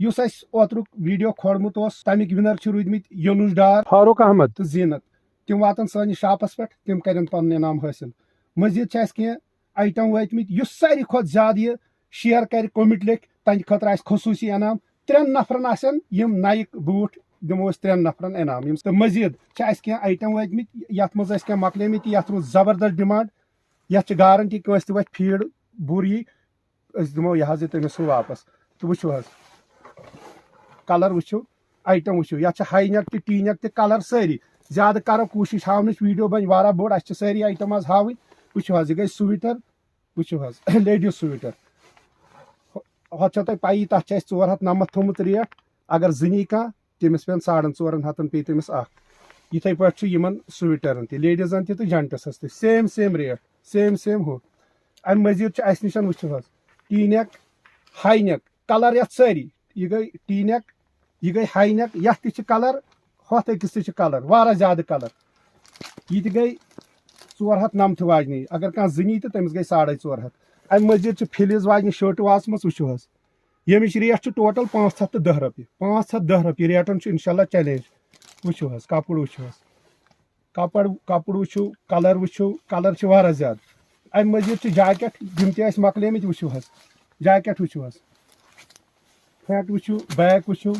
یُس اَسہِ اوترُک ویٖڈیو کھولمُت اوس تَمِکۍ وِنر چھِ روٗدمٕتۍ یوٗنُس ڈار فاروق احمد تہٕ زیٖنت تِم واتن سٲنِس شاپس پٮ۪ٹھ تِم کرن پنُن انعام حٲصِل مزیٖد چھِ اَسہِ کینٛہہ آیٹم وٲتمٕتۍ یُس ساروی کھۄتہٕ زیادٕ یہِ شیر کرِ کومنٹ لیکھِ تہنٛدِ خٲطرٕ آسہِ خصوٗصی انعام 3 نفرن آسن یِم نایِک بوٗٹھ دِمو أسۍ 3 نفرن انعام یِم تہٕ مزیٖد چھِ اَسہِ کینٛہہ آیٹم وٲتمٕتۍ یتھ منٛز ٲسۍ کینٛہہ مۄکلیمٕتۍ یتھ منٛز زبردست ڈِمانڈ یتھ چھِ گارنٹی کٲنٛسہِ تہِ وۄتھِ فیٖڈ بُر یی أسۍ دِمو یہِ حظ یہِ تٔمِس سُہ واپس تہٕ وٕچھو حظ کلر وٕچھو آیٹم وٕچھو یتھ چھِ ہاے نیک تہِ ٹی نیک تہِ کلر سٲری زیادٕ کرو کوٗشش ہاونٕچ ویٖڈیو بنہِ واریاہ بوٚڑ اَسہِ چھِ سٲری آیٹم حظ ہاوٕنۍ وٕچھو حظ یہِ گٔے سویٹر وٕچھو حظ لیڈیٖز سویٹر ہۄتھ چھو تۄہہِ پیی تتھ چھِ اَسہِ 490 تھوٚمُت ریٹ اگر زٕ نی کانٛہہ تٔمِس پیٚن 450 پیٚیہِ تٔمِس اکھ یِتھٕے پٲٹھۍ چھُ یِمن سویٹرن تہِ لیڈیٖزن تہِ تہٕ جنٹسس تہِ سیم ریٹ سیم ہُہ امہِ مٔزیٖد چھُ اَسہِ نِش وٕچھو حظ ٹی نیک ہاے نیک کلر یتھ سٲری یہِ گٔے ٹی نیک یہِ گٔے ہاے نیک یتھ تہِ چھِ کلر ہۄتھ أکِس تہِ چھِ کلر واریاہ زیادٕ کلر یہِ تہِ گٔے 490 واجنہِ اگر کانٛہہ زٕ نی تہٕ تٔمِس گٔے 450 امہِ مٔزیٖد چھِ فِلِز واجنہِ شٲٹہٕ واژمٕژ وٕچھو حظ ییٚمِچ ریٹ چھِ ٹوٹل 510 رۄپیہِ 510 رۄپیہِ ریٹن چھُ انشاء اللہ چیلینج وٕچھو حظ کپُر وٕچھو حظ کپُر وٕچھو کلر چھِ واریاہ زیادٕ امہِ مٔزیٖد چھِ جاکیٹ یِم تہِ اَسہِ مۄکلیمٕتۍ وٕچھو حظ جاکیٹ وٕچھو حظ پھیٚنٹ وٕچھو بیک وٕچھو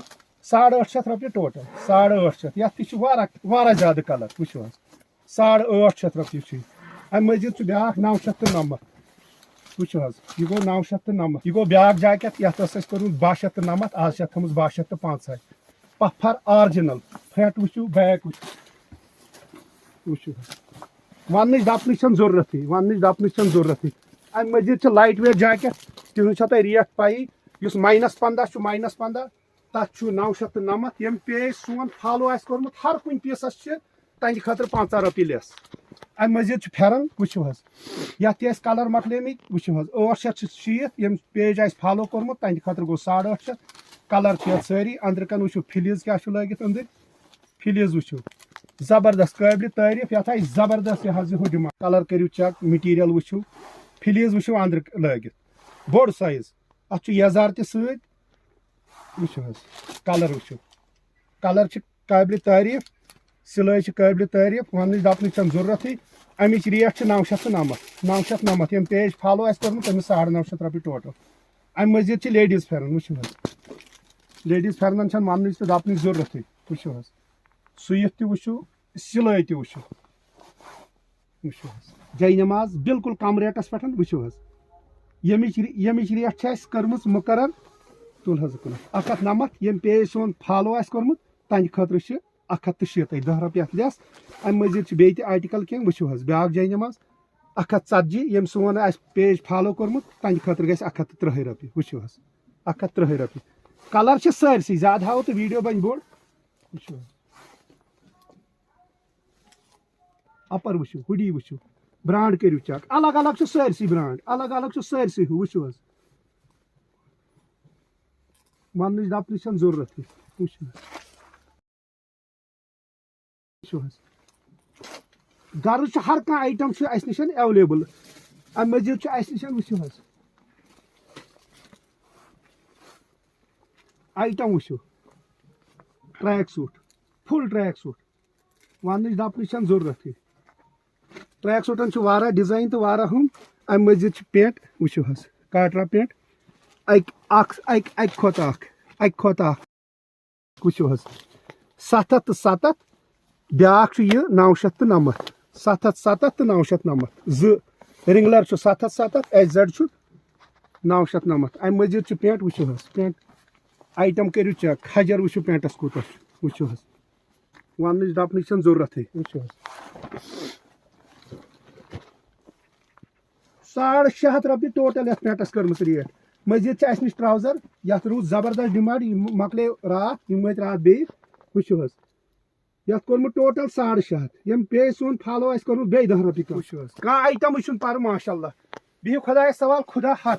850 رۄپیہِ ٹوٹل 850 یتھ تہِ چھِ واریاہ زیادٕ کلر وٕچھو حظ 850 رۄپیہِ چھُ امہِ مٔزیٖد چھُ بیاکھ 990 وٕچھو حظ یہِ گوٚو 990 یہِ گوٚو بیاکھ جاکیٹ یتھ ٲس اَسہِ کوٚرمُت 1290 آز چھِ اتھ تھٲومٕژ 1250 پفر آرجنل فرنٹ وٕچھو بیک وٕچھو حظ وننٕچ دپنٕچ چھنہٕ ضروٗرتٕے امہِ مٔزیٖد چھِ لایٹ ویٹ جاکیٹ تِہنٛز چھو تۄہہِ ریٹ پیی یُس -15 چھُ -15 تتھ چھُ 990 ییٚمہِ پیج سون فالو آسہِ کوٚرمُت ہر کُنہِ پیٖسس چھِ تہنٛدِ خٲطرٕ 15 رۄپیہِ لیس امہِ مٔزیٖد چھُ پھیرن وٕچھو حظ یتھ تہِ اَسہِ کلر مۄکلیمٕتۍ وٕچھو حظ 800 چھِ شیٖتھ ییٚمہِ پیج آسہِ فالو کوٚرمُت تہنٛدِ خٲطرٕ گوٚو 850 کلر چھِ یتھ سٲری أنٛدرٕ کن وٕچھو فِلِز کیاہ چھُ لٲگِتھ أنٛدٕرۍ فِلِز وٕچھو زبردست قٲبلہِ تعریٖف یتھ آسہِ زبردست یہِ حظ یہِ ہُہ ڈِمانڈ کلر کٔرِو چیک میٹیٖریل وٕچھو فِلِز وٕچھو أنٛدرٕ لٲگِتھ بوٚڑ سایز اتھ چھُ یزار تہِ سۭتۍ وٕچھو حظ کلر وٕچھو کلر چھِ قٲبلہِ تعریٖف سِلٲے چھِ قٲبلہِ تعریٖف وننٕچ دپنٕچ چھنہٕ ضروٗرتٕے امِچ ریٹ چھِ 990 ییٚمہِ پیج فالو آسہِ کوٚرمُت تٔمِس 950 رۄپیہِ ٹوٹل امہِ مٔزیٖد چھِ لیڈیٖز پھیرن وٕچھو حظ لیڈیٖز پھیرنن چھنہٕ وننٕچ تہٕ دپنٕچ ضروٗرتٕے وٕچھو حظ سُوِتھ تہِ وٕچھو سِلٲے تہِ وٕچھو حظ جاے نماز بالکل کم ریٹس پٮ۪ٹھ وٕچھو حظ ییٚمِچ ریٹ چھِ اَسہِ کٔرمٕژ مُقرر تُل حظ 190 ییٚمہِ پیج سون فالو آسہِ کوٚرمُت تہنٛدِ خٲطرٕ چھِ 160 10 رۄپیہِ اتھ لیس امہِ مٔزیٖد چھِ بیٚیہِ تہِ آرٹِکل کینٛہہ وٕچھو حظ بیاکھ جاے نماز 140 ییٚمہِ سون آسہِ پیج فالو کوٚرمُت تہنٛدِ خٲطرٕ گژھِ 130 رۄپیہِ وٕچھو حظ 130 رۄپیہِ کلر چھِ سٲرسٕے زیادٕ ہاوو تہٕ ویٖڈیو بنہِ بوٚڑ وٕچھو حظ اپر وٕچھو ہُڈی وٕچھو برانڈ کٔرِو چیک الگ چھُ سٲرسٕے برانڈ الگ چھُ سٲرسٕے ہُہ وٕچھو حظ وننٕچ دپنٕچ چھنہٕ ضروٗرتٕے وٕچھو حظ غرض چھُ ہر کانٛہہ آیٹم چھُ اَسہِ نِش ایویلیبل امہِ مٔزیٖد چھُ اَسہِ نِش وٕچھو حظ آیٹم وٕچھو track suit full track suit وننٕچ دپنٕچ چھنہٕ ضروٗرتٕے ٹریک سوٗٹن چھُ واریاہ ڈِزاین تہٕ واریاہ ہُم امہِ مٔزیٖد چھُ پینٹ وٕچھو حظ کاٹرا پینٹ اکہِ کھۄتہٕ اکھ وٕچھو حظ 707 بیاکھ چھُ یہِ 990 707 تہٕ 990 زٕ رِنگلر چھُ 707 HZ چھُ 990 امہِ مٔزیٖد چھُ پینٹ وٕچھو حظ پینٹ آیٹم کٔرِو چیک کھجر وٕچھو پینٹس کوٗتاہ چھُ وٕچھو حظ وننٕچ دپنٕچ چھنہٕ ضروٗرتٕے وٕچھو حظ 650 رۄپیہِ ٹوٹل یتھ پینٹس کٔرمٕژ ریٹ مٔزیٖد چھِ اَسہِ نِش ٹراوزر یتھ روٗد زبردست ڈِمانڈ یِم مۄکلے راتھ یِم وٲتۍ راتھ بیٚیہِ وٕچھو حظ یتھ کوٚرمُت ٹوٹل 650 ییٚمہِ پیج سون فالو آسہِ کوٚرمُت بیٚیہِ 10 رۄپیہِ کم وٕچھو حظ کانٛہہ آیٹمٕے چھُنہٕ پرٕ ماشاء اللہ بِہِو خۄدایس سوال خدا حافظ